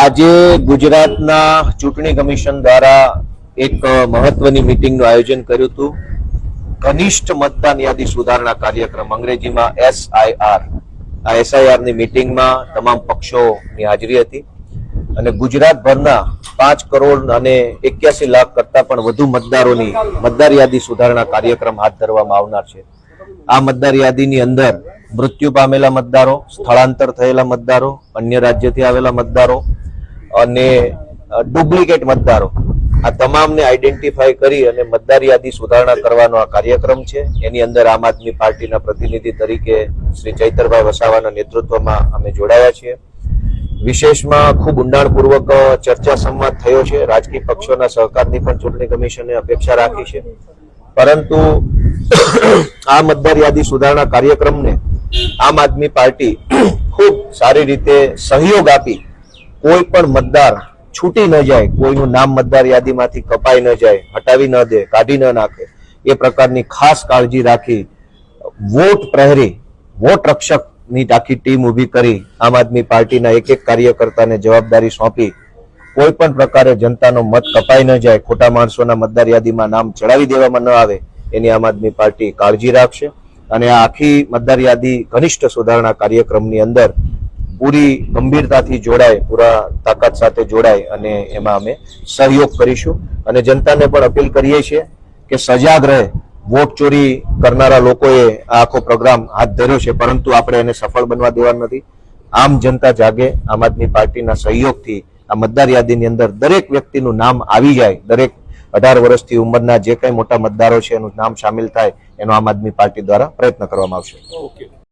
આજે ગુજરાતના ચૂંટણી કમિશન દ્વારા એક મહત્વની મીટિંગનું આયોજન કર્યું હતું. ઘનિષ્ઠ મતદાન યાદી સુધારણા કાર્યક્રમ, અંગ્રેજીમાં SIR. આ SIR ની મીટિંગમાં તમામ પક્ષોની હાજરી હતી અને ગુજરાતભરના 5 કરોડ અને 81 લાખ કરતા પણ વધુ મતદારોની મતદાર યાદી સુધારણા કાર્યક્રમ હાથ ધરવામાં આવનાર છે. આ મતદાર યાદીની અંદર મૃત્યુ પામેલા મતદારો, સ્થળાંતર થયેલા મતદારો, અન્ય રાજ્યથી આવેલા મતદારો અને ડુપ્લિકેટ મતદારો, આ તમામને આઈડેન્ટિફાઈ કરી અને મતદાર યાદી સુધારણા કરવાનો આ કાર્યક્રમ છે. એની અંદર આમ આદમી પાર્ટીના પ્રતિનિધિ તરીકે શ્રી ચૈતરભાઈ વસાવાના નેતૃત્વમાં અમે જોડાયા છીએ. વિશેષમાં ખૂબ ઊંડાણપૂર્વક ચર્ચા સંવાદ થયો છે. રાજકીય પક્ષોના સહકારની પણ ચૂંટણી કમિશને અપેક્ષા રાખી છે. પરંતુ આ મતદાર યાદી સુધારણા કાર્યક્રમને આમ આદમી પાર્ટી ખૂબ સારી રીતે સહયોગ આપી કોઈ પણ મતદાર છૂટી ન જાય, કોઈનું નામ મતદાર યાદીમાંથી કપાઈ ન જાય, હટાવી ન દે, કાઢી ન નાખે, એ પ્રકારની ખાસ કાળજી રાખી વોટ પ્રહરી, વોટ રક્ષકની આખી ટીમ ઊભી કરી આમ આદમી પાર્ટીના એક એક કાર્યકર્તાને જવાબદારી સોંપી કોઈ પણ પ્રકારે જનતાનો મત કપાઈ ન જાય, ખોટા માણસોના મતદાર યાદીમાં નામ ચડાવી દેવામાં ન આવે, એની આમ આદમી પાર્ટી કાળજી રાખશે. અને આ આખી મતદાર યાદી ઘનિષ્ઠ સુધારણા કાર્યક્રમની અંદર પૂરી ગંભીરતાથી જોડાય, પૂરા તાકાત સાથે જોડાય અને એમાં અમે સહયોગ કરીશું. અને જનતાને પણ અપીલ કરીએ છીએ કે સજાગ રહે. વોટ ચોરી કરનારા લોકોએ આ આખો પ્રોગ્રામ હાથ ધર્યો છે, પરંતુ આપણે એને સફળ બનવા દેવાનું નથી. આમ જનતા જાગે. આમ આદમી પાર્ટીના સહયોગથી આ મતદાર યાદીની અંદર દરેક વ્યક્તિનું નામ આવી જાય, દરેક 18 વર્ષથી ઉંમરના જે કંઈ મોટા મતદારો છે એનું નામ સામેલ થાય, એનો આમ આદમી પાર્ટી દ્વારા પ્રયત્ન કરવામાં આવશે. ઓકે.